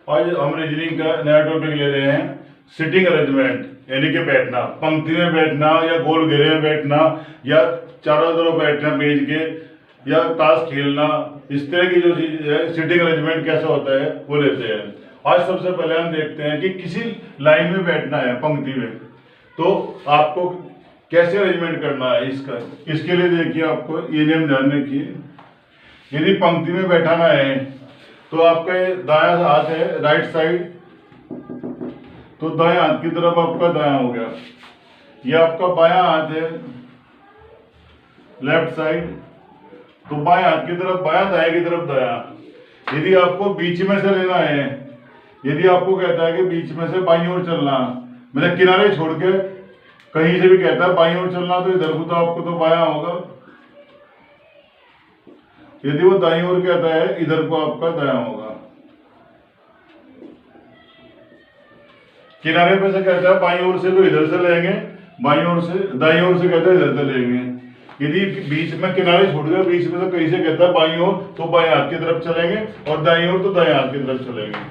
आज हम रीजनिंग का नया टॉपिक ले रहे हैं, सिटिंग अरेंजमेंट, यानी कि बैठना, पंक्ति में बैठना या गोल घेरे में बैठना या चारों तरफ बैठना पेज के, या ताश खेलना। इस तरह की जो चीज है, सिटिंग अरेंजमेंट कैसा होता है वो लेते हैं। आज सबसे पहले हम देखते हैं कि किसी लाइन में बैठना है पंक्ति में, तो आपको कैसे अरेंजमेंट करना है इसका। इसके लिए देखिए, आपको ये नियम ध्यान रखिए। यदि पंक्ति में बैठाना है तो आपका ये दायां हाथ है राइट साइड, तो दाएं हाथ की तरफ आपका दायां हो गया। ये आपका बायां हाथ है लेफ्ट साइड, तो बाएं हाथ की तरफ बायां, दाएं की तरफ दायां। यदि आपको बीच में से लेना है, यदि आपको कहता है कि बीच में से बाईं ओर चलना, मतलब किनारे छोड़ के कहीं से भी कहता है बाईं ओर चलना, तो इधर को तो आपको तो बायां होगा। यदि वो दाईं ओर कहता है, इधर को आपका दायां होगा। किनारे पे से कहता है बाईं ओर से, तो इधर से लेंगे, बाईं ओर से, दाईं ओर से कहता है इधर से लेंगे। यदि बीच में किनारे छोड़ गए, बीच में से कहीं से कहता है बाईं ओर, तो बाएं हाथ की तरफ चलेंगे, और दाईं ओर तो दाएं हाथ की तरफ चलेंगे।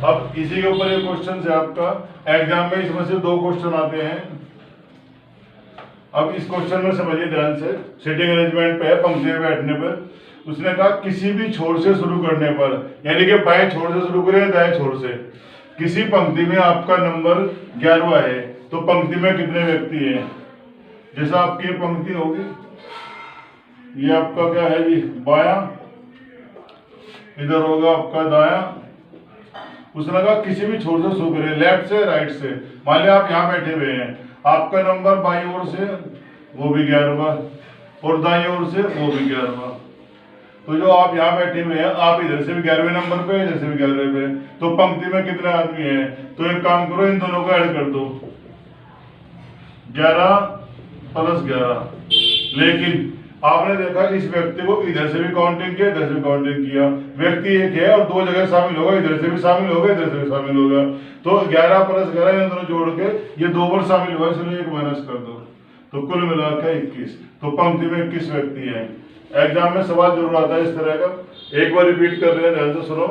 अब इसी के ऊपर एक क्वेश्चन है आपका एग्जाम में, इसमें से 2 क्वेश्चन आते हैं। अब इस क्वेश्चन में समझिए ध्यान से, सिटिंग अरेंजमेंट पे है, पंक्ति में बैठने पर। उसने कहा किसी भी छोर से शुरू करने पर, यानी कि बाएं छोर से शुरू करें, दाएं छोर से, किसी पंक्ति में आपका नंबर 11वां है, तो पंक्ति में कितने व्यक्ति हैं। जैसा आपकी ये पंक्ति होगी, ये आपका क्या है जी, बायां, इधर होगा आपका दायां। उसने कहा किसी भी छोर से शुरू करें, लेफ्ट से राइट से। मान लिया आप यहाँ बैठे हुए हैं, आपका नंबर बाईं ओर से वो भी 11वां, और दाईं ओर से वो भी 11वां। तो जो आप यहाँ बैठे हुए हैं, आप इधर से भी 11वें नंबर पे, इधर से भी 11वें पे, तो पंक्ति में कितने आदमी हैं। तो एक काम करो, इन दोनों को ऐड कर दो, 11 + 11। लेकिन आपने देखा इस व्यक्ति को इधर से भी काउंटिंग किया, इधर से भी काउंटिंग किया। व्यक्ति एक है और 2 जगह शामिल होगा, इधर से भी शामिल होगा, इधर से भी शामिल होगा। तो 11 + 11 इन दोनों जोड़ के ये 2 बार शामिल हुआ, इसलिए 1 माइनस कर दो, तो कुल मिलाकर 21। तो पंक्ति में 21 व्यक्ति हैं। एग्जाम में सवाल जरूर आता है इस तरह का, एक बार रिपीट कर रहे हैं, ध्यान से सुनो।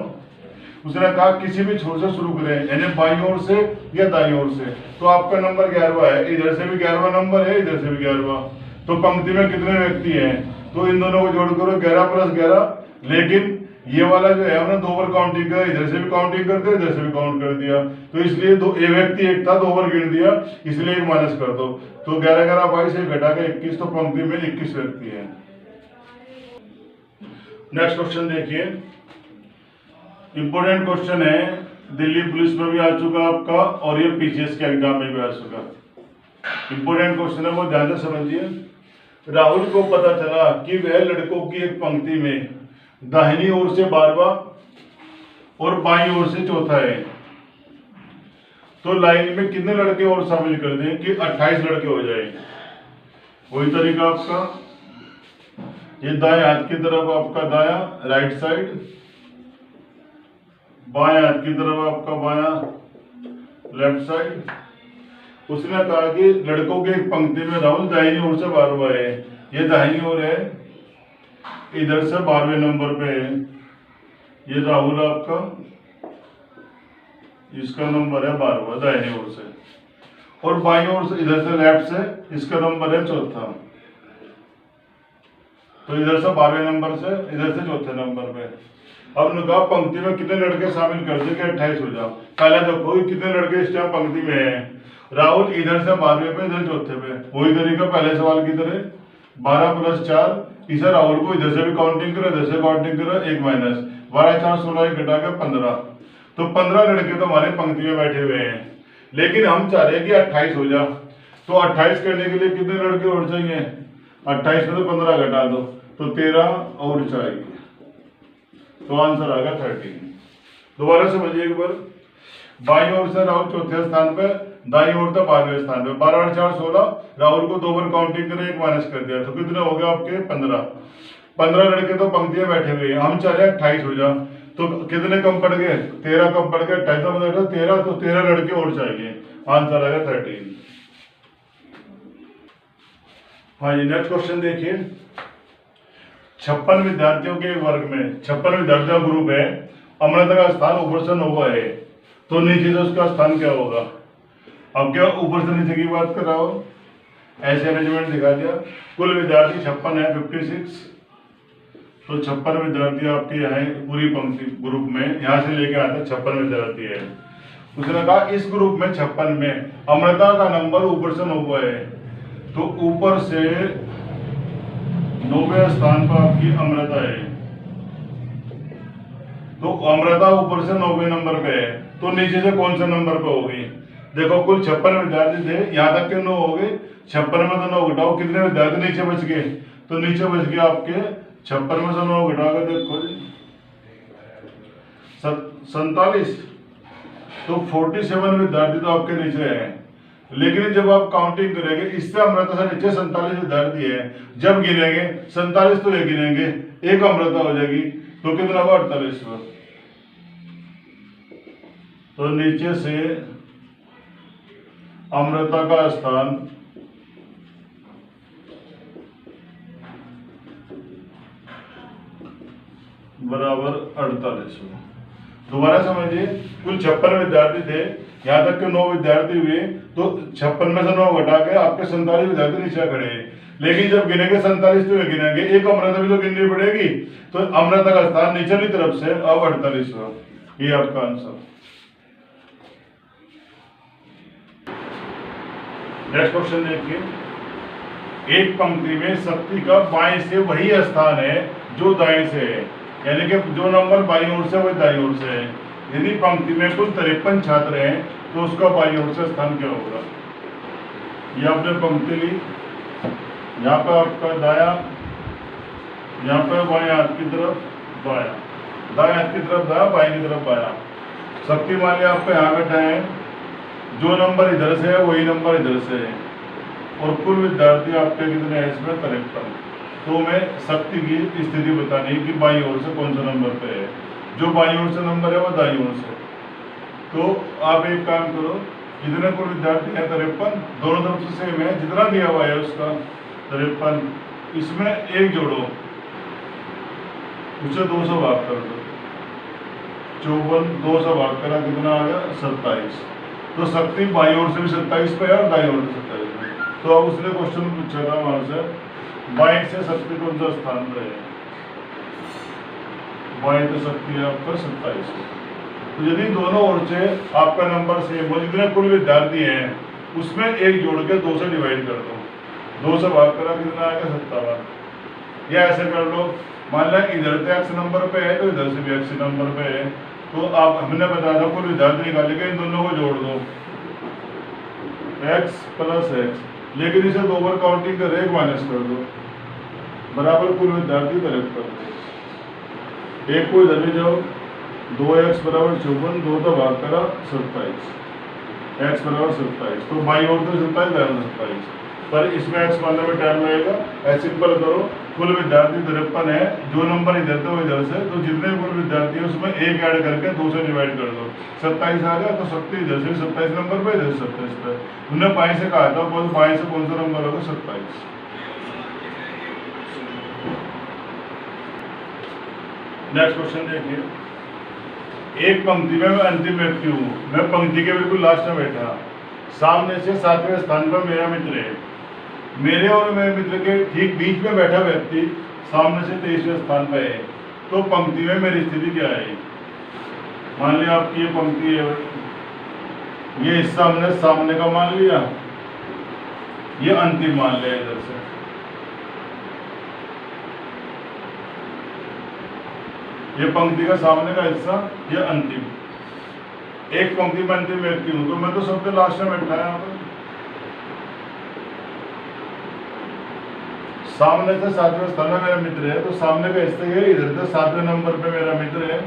उसने कहा किसी भी छोर से शुरू करें, यानी बाईं ओर से या दाईं ओर से, तो आपका नंबर 11वां है, इधर से भी 11वां नंबर है, इधर से भी 11वां। तो पंक्ति में कितने व्यक्ति हैं, तो इन दोनों को जोड़ करो, 11 + 11। लेकिन ये वाला जो है हमने 2 बार काउंटिंग कर, इधर से भी काउंटिंग कर दिया, इधर से भी काउंट कर दिया, तो इसलिए एक व्यक्ति एक था, 2 बार गिन दिया, इसलिए 1 माइनस कर दो। तो 11 11 22 से घटा के 21, तो पंक्ति में 21 व्यक्ति हैं। नेक्स्ट क्वेश्चन देखिए, इंपोर्टेंट क्वेश्चन है, दिल्ली पुलिस में भी आ चुका आपका, और ये पीसीएस के एग्जाम में भी आ चुका। इंपोर्टेंट क्वेश्चन है, वो ध्यान से समझिए। राहुल को पता चला कि वह लड़कों की एक पंक्ति में दाहिनी ओर से 12वां और बाईं ओर से चौथा है, तो लाइन में कितने लड़के और शामिल कर दें कि 28 लड़के हो जाए। वही तरीका आपका, ये दाएं हाथ की तरफ आपका दायां राइट साइड, बाएं हाथ की तरफ आपका बायां लेफ्ट साइड। उसने कहा कि लड़कों के एक पंक्ति में राहुल दाहिनी ओर से 12वां है, ये दाहिनी ओर है, इधर से 12वें नंबर पे है, ये राहुल आपका, इसका नंबर है 12वां दाहिनी ओर से, और बाईं ओर से इधर से लेफ्ट से इसका नंबर है चौथा, तो इधर से 12वें नंबर से, इधर से चौथे नंबर पे। अब ने कहा पंक्ति में कितने लड़के शामिल कर दे कि 28 हो जाओ। पहले देखो कितने लड़के इस टाइम पंक्ति में हैं। राहुल इधर से 12वें पे, इधर चौथे पे, वही तरीका पहले सवाल की तरह, 12 + 4। इसे राहुल को इधर से भी काउंटिंग करो, इधर से काउंटिंग करो, 1 माइनस, 12 4 16 घटा के 15। तो 15 लड़के तो हमारे पंक्ति में बैठे हुए हैं, लेकिन हम चाह रहे हैं कि 28 हो जाए। तो 28 करने के लिए कितने लड़के और चाहिए, 28 में तो 15 घटा दो, तो 13 और चाहिए, तो आंसर आ गया 13। दोबारा समझिए एक बार, बाईं ओर से राहुल चौथे स्थान पे, दाईं ओर से 12वें स्थान पे, 12 और 4 16। राहुल को 2 बार काउंटिंग करे, 1 माइनस कर दिया, तो कितने हो गए आपके 15। 15 लड़के तो पंक्ति में बैठे हुए हैं, हम चाह रहे हैं 28 हो जाए। तो कितने कम पड़ गए, 13 कम पड़ गए, 28 का मतलब 13, तो 13 लड़के और चाहिए, आंसर आ गया 13। हाँ जी, नेक्स्ट क्वेश्चन देखिए। 56 विद्यार्थियों के वर्ग में 56 विद्यार्थियों का ग्रुप है, अमृता का स्थान ऊपर से 9 है, तो नीचे से उसका स्थान क्या होगा। अब क्या ऊपर से नीचे की बात कर रहा हो, ऐसे अरेंजमेंट दिखा दिया। कुल विद्यार्थी 56 है, 56। तो 56 विद्यार्थी आपके यहाँ पूरी पंक्ति ग्रुप में, यहाँ से लेके आते 56 विद्यार्थी है। उसने कहा इस ग्रुप में 56 में अमृता का नंबर ऊपर से 9 है, तो ऊपर से 9वें स्थान पर आपकी अमृता है। तो अमृता ऊपर से 9वें नंबर पे है, तो नीचे से कौन सा नंबर पे होगी। देखो कुल 56 विद्यार्थी थे, यहाँ तक के 9 हो गए। 56 में तो 9 घटाओ, कितने विद्यार्थी नीचे बच गए, तो नीचे बच गए आपके 56 में से 9 घटाओगे देखो 47। तो 47 विद्यार्थी तो आपके नीचे हैं। लेकिन जब आप काउंटिंग करेंगे, इससे अमृता से नीचे 47 विद्यार्थी है, जब गिनेंगे 47 तो ये गिनेंगे, एक अमृता हो जाएगी, तो कितना हुआ 48। तो नीचे से अमृता का स्थान बराबर 48। दोबारा समझिए, कुल 56 विद्यार्थी थे, यहाँ तक के 9 विद्यार्थी हुए, तो 56 में से 9 घटा के आपके 47 विद्यार्थी नीचे खड़े हैं। लेकिन जब गिनेंगे 47 तो गिनेंगे, एक अमृता भी तो गिननी पड़ेगी, तो अमृता का स्थान निचली तरफ से अब 48 हुआ। ये आपका आंसर। नेक्स्ट क्वेश्चन देखिए, एक पंक्ति में शक्ति का बाएं से वही स्थान है जो दाएं से है, यानी कि जो नंबर बाईं ओर से वही दाईं ओर से है। यदि पंक्ति में कुल 53 छात्र हैं, तो उसका बाईं ओर से स्थान क्या होगा। ये आपने पंक्ति ली, यहाँ पर आपका दाया, यहाँ पर बाएं हाथ की तरफ बाया, दाएं हाथ की तरफ दाया, बाएं की तरफ बाया। शक्ति मान लिया आपको यहाँ बैठा है, जो नंबर इधर से है वही नंबर इधर से है, और कुल विद्यार्थी आपके कितने हैं इसमें 53। तो मैं शक्ति की स्थिति बतानी है कि बाईं ओर से कौन सा नंबर पे है। जो बाईं ओर से नंबर है वो दाईं ओर से। तो आप एक काम करो, जितने कुल विद्यार्थी हैं 53, दोनों तरफ से सेम है, जितना दिया हुआ है उसका 53, इसमें एक जोड़ो, उसे 2 से भाग कर दो, 54 2 से भाग करा कितना आ गया 27। तो शक्ति बाईं ओर से भी 27 पे है और दाईं ओर से 27 पे। तो अब उसने क्वेश्चन पूछा था वहां से, बाएं से शक्ति कौन सा स्थान पे है। बाएं से शक्ति है आपका 27। तो यदि दोनों ओर से आपका नंबर सेम हो, जितने कुल विद्यार्थी हैं उसमें एक जोड़ के 2 से डिवाइड कर दो, 2 से भाग करा कितना आएगा 57। या ऐसे कर लो, मान लो इधर से x नंबर पे है, तो इधर से भी x नंबर पे है, तो आप हमने बताया था कुल विद्यार्थी निकालेंगे, इन दोनों को जोड़ दो, x प्लस x, लेकिन इसे 2 बार काउंटिंग कर 1 माइनस कर दो, बराबर कुल विद्यार्थी 53। एक को इधर भी जाओ, 2x बराबर 54, 2 तो भाग करा 27, x बराबर 27। तो बाईं ओर तो 27, दाईं ओर 27, पर इसमें x मानने में टाइम लगेगा। ऐसे सिंपल करो, कुल विद्यार्थी 53 है, जो नंबर इधर थे वो इधर से, तो जितने कुल विद्यार्थी है उसमें एक ऐड करके 2 से डिवाइड कर दो, 27 आ गया। तो शक्ति इधर से 27 नंबर पे, इधर से 27 पे। उन्होंने बाईं से कहा था, बोल बाईं से कौन सा नंबर होगा 27। नेक्स्ट क्वेश्चन देखिए, एक पंक्ति में मैं अंतिम व्यक्ति हूँ, मैं पंक्ति के बिल्कुल लास्ट में बैठा, सामने से 7वें स्थान पर मेरा मित्र है, मेरे और मेरे मित्र के ठीक बीच में बैठा व्यक्ति सामने से 23वें स्थान पर है, तो पंक्ति में मेरी स्थिति क्या है। मान लिया आपकी ये पंक्ति है, ये हिस्सा हमने सामने का मान लिया, ये अंतिम मान लिया इधर से। ये पंक्ति का सामने का हिस्सा, ये अंतिम। एक पंक्ति में अंतिम व्यक्ति हूं, तो मैं तो सबसे लास्ट में बैठा है यहाँ पर। सामने से 7वें स्थान में मेरा मित्र है, तो सामने का हिस्सा ये, इधर से 7वें नंबर पे मेरा मित्र है,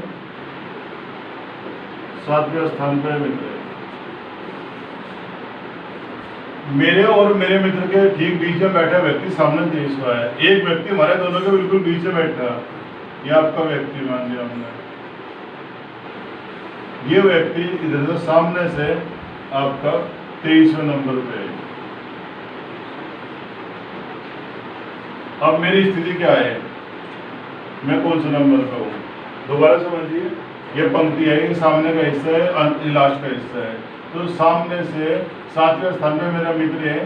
7वें स्थान पे मित्र है। मेरे और मेरे मित्र के ठीक बीच में बैठा व्यक्ति सामने 23वां है। एक व्यक्ति हमारे दोनों के बिल्कुल बीच में बैठा, ये आपका व्यक्ति मान लिया हमने। ये व्यक्ति इधर से सामने से आपका 23वें नंबर पे है। अब मेरी स्थिति क्या है, मैं कौन से नंबर पे हूँ। दोबारा समझिए, ये पंक्ति है, ये सामने का हिस्सा है, ये लास्ट का हिस्सा है। तो सामने से 7वें स्थान में मेरा मित्र है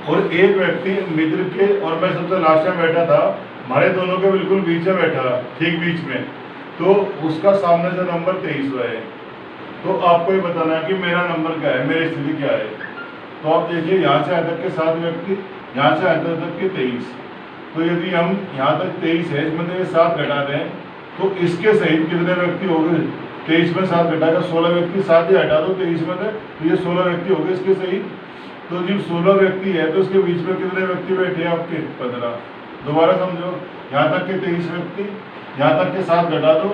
और एक व्यक्ति मित्र के, और मैं सबसे लास्ट में बैठा था, हमारे दोनों के बिल्कुल बीच में बैठा, ठीक बीच में, तो उसका सामने से नंबर 23वां है। तो आपको ये बताना है कि मेरा नंबर क्या है, मेरी स्थिति क्या है। तो आप देखिए, यहाँ से यहाँ तक के 7 व्यक्ति, यहाँ से यहाँ तक के 23। तो यदि हम यहाँ तक 23 है, इसमें से 7 घटा दें तो इसके सहित कितने व्यक्ति हो गए? 23 में 7 घटाकर 16 व्यक्ति, 7 ही हटा दो 23 में से, तो ये 16 व्यक्ति हो गए इसके सहित। तो जब 16 व्यक्ति है तो उसके बीच में कितने व्यक्ति बैठे हैं आपके? 15। दोबारा समझो, यहाँ तक के 23 व्यक्ति, यहाँ तक के 7 घटा दो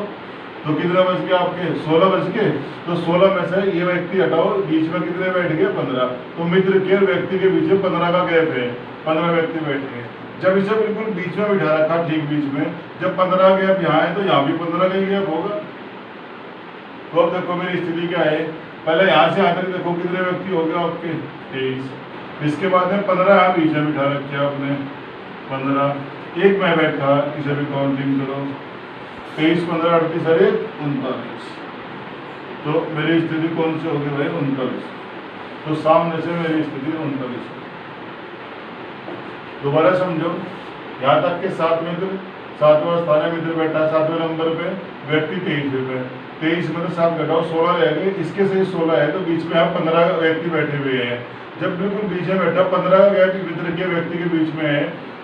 तो कितने बच गए आपके? 16 बच गए। तो 16 में से ये व्यक्ति हटाओ, बीच में कितने बैठ गए? 15। तो मित्र के व्यक्ति के बीच में 15 का गैप है, 15 व्यक्ति बैठे हैं। जब इसे बिल्कुल बीच में बिठा रखा, ठीक बीच में, जब 15 गैप यहाँ है तो यहाँ भी 15 का ही गैप होगा। तो अब देखो मेरी स्थिति क्या है, पहले यहाँ से यहाँ तक देखो कितने व्यक्ति हो गए आपके? 23। इसके बाद में 15 यहाँ बीच में बिठा रखे आपने, 15। एक मैं बैठा, इसे भी काउंटिंग करो, 23, 15, 38, 39। तो मेरी स्थिति कौन सी होगी भाई? 39। तो सामने से मेरी स्थिति 39। दोबारा समझो, यहाँ तक के 7 मित्र, 7वां स्थान मित्र बैठा 7वें नंबर पे, व्यक्ति 23 पे, 23 में तो 7 घटाओ 16 रह गए, इसके से 16 है तो बीच में आप 15 व्यक्ति बैठे हुए हैं। जब बिल्कुल बीच में बैठा, 15 का गैप मित्र के व्यक्ति के बीच में है,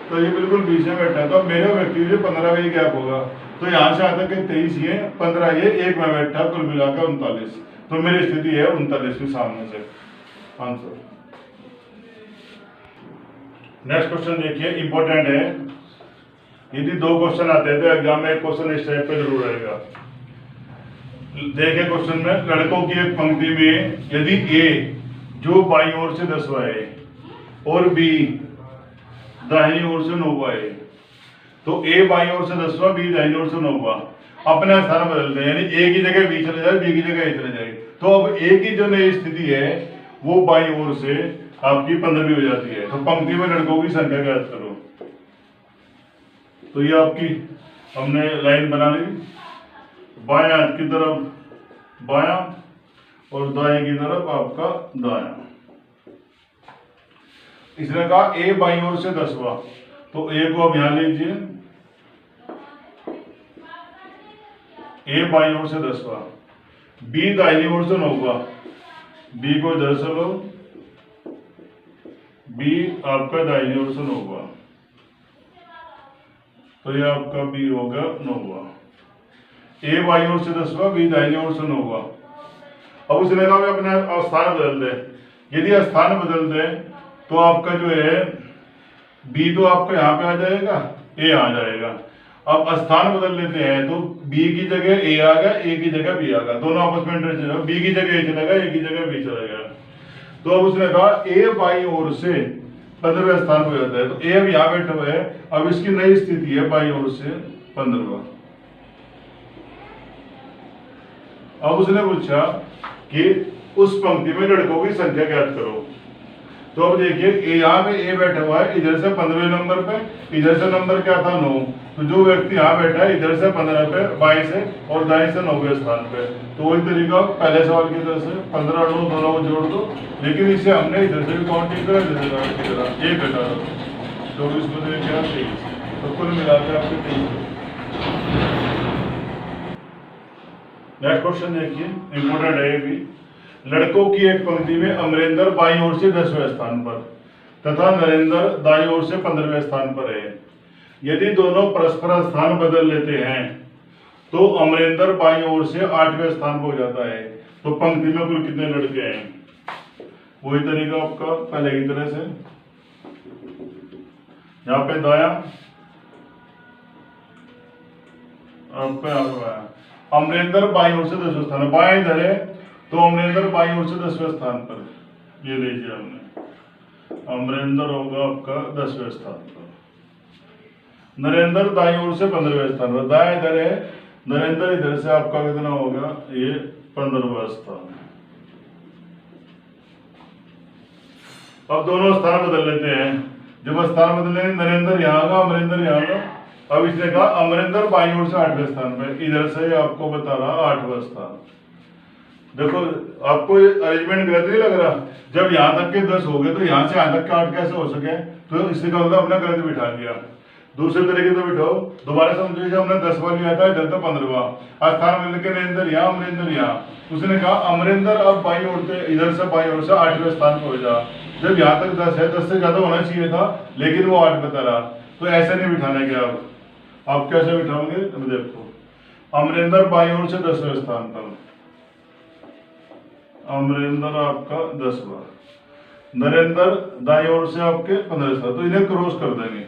तो ये बिल्कुल बीच में बैठा, तो मेरे व्यक्ति के 15 का ही गैप होगा। तो यहाँ से आता के 23 ये, 15 ये, एक में बैठा, कुल मिलाकर 39। तो मेरी स्थिति है 39वीं सामने से। आंसर। नेक्स्ट क्वेश्चन देखिए, इंपॉर्टेंट है। यदि 2 क्वेश्चन आते हैं तो एग्जाम में एक क्वेश्चन इस टाइप पे जरूर रहेगा। देखिए क्वेश्चन में, लड़कों की एक पंक्ति में यदि ए जो बाईं ओर से 10वां है और बी दाहिनी ओर से 9वां है, तो ए बाईं ओर से 10वां, बी दाहिनी ओर से 9वां, अपने स्थान बदलते हैं, यानी ए की जगह बी चले जाए, बी की जगह ए चले जाए। तो अब ए की जो नई स्थिति है वो बाईं ओर से आपकी 15वीं हो जाती है। तो पंक्ति में लड़कों की संख्या ज्ञात करो। तो ये आपकी हमने लाइन बना ली, बाएं हाथ की तरफ बायां और दाएं की तरफ आपका दायां। इसने कहा ए बाईं ओर से 10वां, तो ए को अब यहां लीजिए, ए बाईं ओर से 10वां, बी दाहिनी ओर से 9वां, बी को इधर से लो, बी आपका दाहिनी ओर से 9वां, तो ये आपका बी होगा 9वां। ए बाईं ओर से 10वां, बी दाहिनी ओर से 9वां। अब उसने कहा मैं अपने स्थान बदल दे। यदि स्थान बदल दे तो आपका जो है बी तो आपका यहाँ पे आ जाएगा, ए आ जाएगा। अब स्थान बदल लेते हैं तो बी की जगह ए आ गया, ए की जगह बी आ गया, दोनों आपस में इंटरचेंज हो, बी की जगह ए चला गया, ए की जगह बी चला गया। तो अब उसने कहा ए बाईं ओर से 15वें स्थान पर जाता है, तो ए अब यहाँ बैठा हुआ है, अब इसकी नई स्थिति है बाईं ओर से 15वां। अब उसने पूछा कि उस पंक्ति में लड़कों की संख्या ज्ञात करो। तो अब देखिए यहाँ पे ए बैठा हुआ है, इधर से 15वें नंबर पे, इधर से नंबर क्या था 9, तो जो व्यक्ति यहाँ बैठा है इधर से 15 पे, बाएं से, और दाएं से 9वें स्थान पे। तो वही तरीका पहले सवाल की तरह से 15 और 9 दोनों को जोड़ दो, लेकिन इसे हमने इधर से भी काउंटिंग करा, एक घटा दो, 24 में 23, तो कुल मिलाकर आपके 23। नेक्स्ट क्वेश्चन देखिए, इंपोर्टेंट है ये भी। लड़कों की एक पंक्ति में अमरेंद्र बाईं ओर से 10वें स्थान पर तथा नरेंद्र दाईं ओर से 15वें स्थान पर है। यदि दोनों परस्पर स्थान बदल लेते हैं तो अमरेंद्र बाईं ओर से 8वें स्थान पर हो जाता है। तो पंक्ति में कुल कितने लड़के हैं? वही तरीका आपका पहले की तरह से, यहाँ पे दाया, अमरेंद्र बाईं ओर से 10वें स्थान, बाएं इधर है तो अमरेंद्र बाईं ओर से 10वें स्थान पर, ये लीजिए हमने, अमरेंद्र होगा आपका 10वें स्थान पर, नरेंद्र दाईं ओर से 15वें स्थान पर, दाएं इधर है, नरेंद्र इधर से आपका कितना होगा? ये 15वां स्थान। अब दोनों स्थान बदल लेते हैं। जब स्थान बदलेंगे, नरेंद्र यहाँ आगा, अमरेंद्र यहाँ आगा, अब इसने कहा अमरिंदर बाईं ओर से 8वें स्थान पे, इधर से आपको बता रहा 8वां स्थान। देखो आपको अरेंजमेंट गलत नहीं लग रहा? जब यहाँ तक के 10 हो गए तो यहाँ से यहाँ तक के 8 कैसे हो सके? तो इसने का मतलब अपना गलत बिठा दिया। दूसरे तरीके से बिठाओ, दोबारा समझो, जब हमने 10वां लिया था, इधर तो 15वां स्थान मिलने के नरेंद्र यहाँ, अमरिंदर यहाँ। उसने कहा अमरिंदर अब बाईं ओर से, इधर से बाईं ओर से 8वें स्थान पे हो जा। जब यहाँ तक 10 है, 10 से ज्यादा होना चाहिए था, लेकिन वो 8 बता रहा। तो ऐसे नहीं बिठाना क्या? आप कैसे बिठाओगे? देखो अमरिंदर बाईं ओर से 10वें स्थान पर, अमरिंदर आपका 10वां, नरेंद्र दाईं ओर से आपके 15 स्थान, तो इन्हें क्रॉस कर देंगे।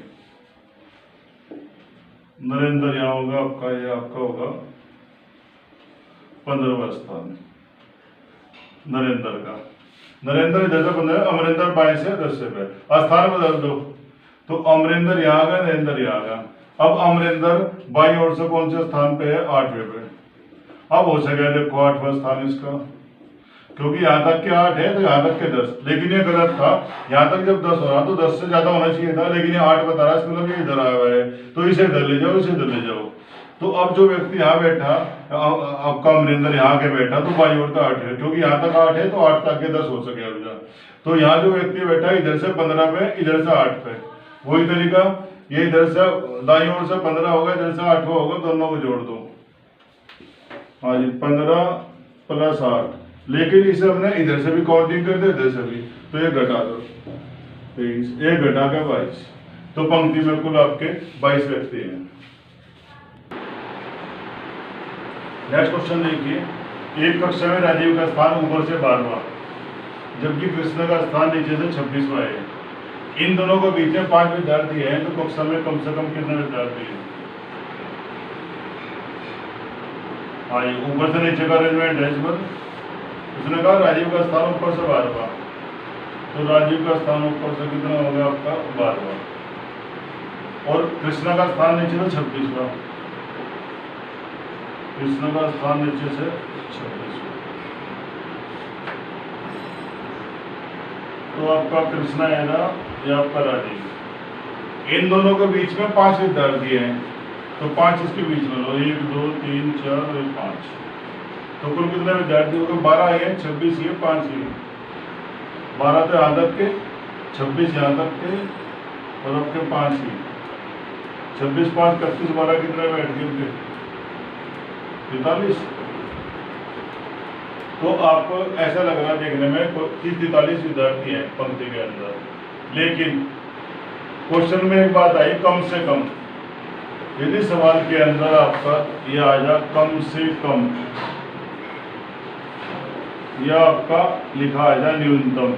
नरेंद्र यहाँ होगा आपका, ये आपका होगा 15वां स्थान नरेंद्र का। नरेंद्र इधर से 15, अमरिंदर बाएं से 10 से पे, स्थान बदल दो तो अमरिंदर यहाँ आ गया, नरेंद्र यहाँ आ गया। अब अमरिंदर बाईं ओर से कौन से स्थान पे है? 8वें पे। अब हो सके देखो 8वां स्थान इसका, क्योंकि यहाँ तक के 8 है तो यहाँ तक के 10, लेकिन ये गलत था। यहाँ तक जब 10 हो रहा तो 10 से ज्यादा होना चाहिए था, लेकिन ये 8 बता रहा है, मतलब ये इधर आया हुआ है, तो इसे इधर ले जाओ, इसे इधर ले जाओ। तो अब जो व्यक्ति यहाँ बैठा, आपका अमरिंदर यहाँ के बैठा, तो बाईं ओर का 8 है, क्योंकि यहाँ तक 8 है तो 8 तक के 10 हो सके अब। तो यहाँ जो व्यक्ति बैठा इधर से 15 पे, इधर से 8 पे, वही तरीका, ये इधर से दाईं ओर से 15 होगा, इधर से 8 होगा, दोनों को जोड़ दो। हाँ जी, 15 + 8, लेकिन इसे हमने इधर से भी काउंटिंग कर दे, इधर से भी, तो ये घटा दो 23, ये घटा के 22, तो पंक्ति में कुल आपके 22 व्यक्ति हैं। नेक्स्ट क्वेश्चन देखिए, एक कक्षा में राजीव का स्थान ऊपर से 12वां, जबकि कृष्ण का स्थान नीचे से 26वां है। इन दोनों के बीच में 5 विद्यार्थी हैं, तो कक्षा में कम से कम कितने विद्यार्थी हैं? हाँ, ये ऊपर से नीचे का अरेंजमेंट है इस पर। उसने कहा राजीव का स्थान ऊपर से 12वां, तो राजीव का स्थान ऊपर से कितना हो गया आपका? 12वां, और कृष्णा का स्थान नीचे से 26वां, कृष्ण का स्थान नीचे से 26वां, तो आपका कृष्णा है ना, ये आपका राजीव। इन दोनों के बीच में 5 विद्यार्थी हैं, तो 5 इसके बीच में लो, 1 2 3 4 और 5, तो कुल कितने विद्यार्थी हो गए? 12 है, 26 ये, 5 ये, 12 तो यहाँ तक के, 26 यहाँ तक के, और आपके 5 ही, 26 5 31 12 कितने बैठ गए? 43। तो आपको ऐसा लग रहा है देखने में कि 43 विद्यार्थी हैं पंक्ति के अंदर, लेकिन क्वेश्चन में एक बात आई, कम से कम। यदि सवाल के अंदर आपका ये आ जाए कम से कम, या आपका लिखा आ जाए न्यूनतम,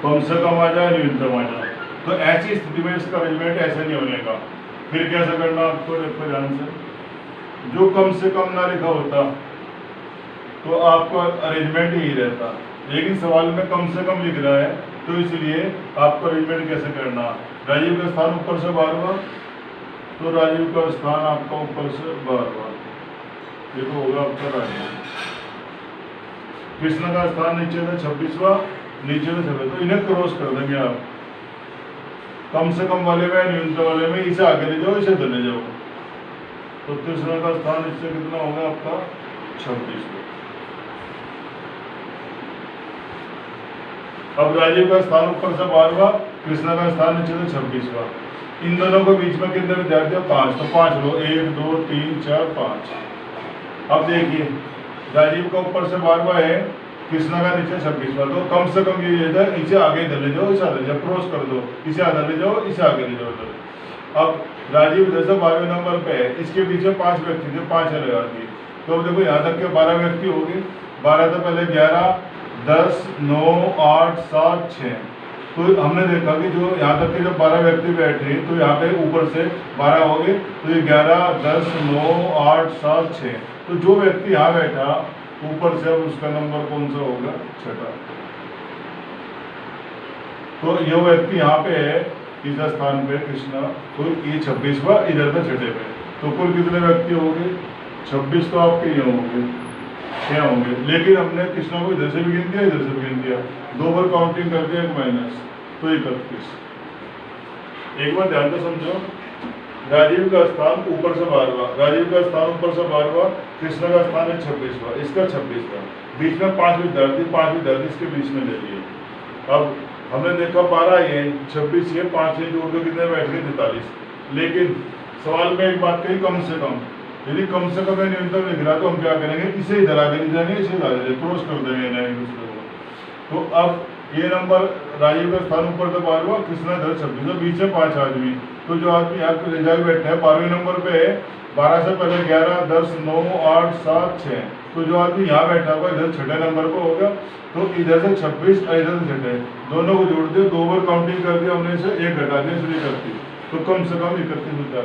कम से कम आ जाए, न्यूनतम आ जाए, तो ऐसी स्थिति में इसका अरेंजमेंट ऐसे नहीं होने का। फिर कैसा करना आपको? देखो ध्यान से, जो कम से कम ना लिखा होता तो आपका अरेंजमेंट यही रहता, लेकिन सवाल में कम से कम लिख रहा है, तो इसलिए आपको अरेंजमेंट कैसे करना? राजीव का स्थान ऊपर से 12वां, तो राजीव का स्थान आपका ऊपर से 12वां, ये तो होगा आपका राजीव। कृष्ण का स्थान नीचे से 26वां, नीचे से 26, तो इन्हें क्रॉस कर देंगे आप, कम से कम वाले में, न्यूनतम वाले में, इसे आगे ले जाओ, इसे इधर ले जाओ, तो कृष्ण का स्थान इससे कितना होगा आपका? 26। अब राजीव का स्थान ऊपर से 12वां, कृष्ण का स्थान नीचे से 26वां, इन दोनों के बीच में कितने विद्यार्थी? 5, तो 5 लो, 1 2 3 4 5। अब देखिए, राजीव का ऊपर से 12वां है, कृष्णा का नीचे 26वां, तो कम से कम ये इधर, इसे आगे इधर ले जाओ, इसे आगे ले जाओ, क्रॉस कर दो, इसे आगे ले जाओ, इसे आगे ले जाओ इधर। अब राजीव इधर से 12वें नंबर पे है, इसके पीछे 5 व्यक्ति थे, 5 लगा दिए, तो देखो यहाँ तक के 12 व्यक्ति हो गए। 12 तो पहले 11 10 9 8 7 6, तो हमने देखा कि जो यहाँ तक के जब 12 व्यक्ति बैठे तो यहाँ पे ऊपर से 12 हो गए, तो ये 11 10 9 8 7 6, तो जो व्यक्ति यहाँ बैठा ऊपर से, अब उसका नंबर कौन सा होगा? 6ठा। तो ये व्यक्ति यहाँ पे है इस स्थान पे कृष्णा, तो ये 26वां, इधर पे 6ठे पे, तो कुल कितने व्यक्ति हो गए? 26 तो आपके ये होंगे, 6 होंगे, लेकिन हमने कृष्णा को इधर से भी गिन दिया, इधर से भी गिन दिया, 2 बार काउंटिंग कर दिया, एक माइनस, तो 31। एक बार ध्यान से समझो। राजीव का स्थान ऊपर से 12वां, राजीव का स्थान ऊपर से 12वां, कृष्ण का स्थान है 26वां, इसका 26वां, बीच में 5 विद्यार्थी इसके बीच में ले लिए। अब हमने देखा 12 ये 26 ये 5 ये जोड़ के कितने बैठ गए 43। लेकिन सवाल में एक बात कही कम से कम, यदि कम से कम न्यूनतम लिख रहा तो हम क्या करेंगे, इसे इधर आगे ले जाएंगे, इसे इधर आगे क्रॉस कर देंगे ना एक दूसरे को। तो अब ये नंबर राजीव का स्थान ऊपर से 12वां, कृष्णा इधर 26, बीच में 5 आदमी, तो जो आदमी यहाँ पे ले जाके बैठे हैं 12वें नंबर पे है, 12 से पहले 11 10 9 8 7 6, तो जो आदमी यहाँ बैठा हुआ इधर छठे नंबर पर होगा, तो इधर से 26 और इधर से छठे, दोनों को जोड़ दिया, 2 बार काउंटिंग कर दिया हमने, से 1 घटा दिया, इसलिए 31, तो कम से कम 31 होता है।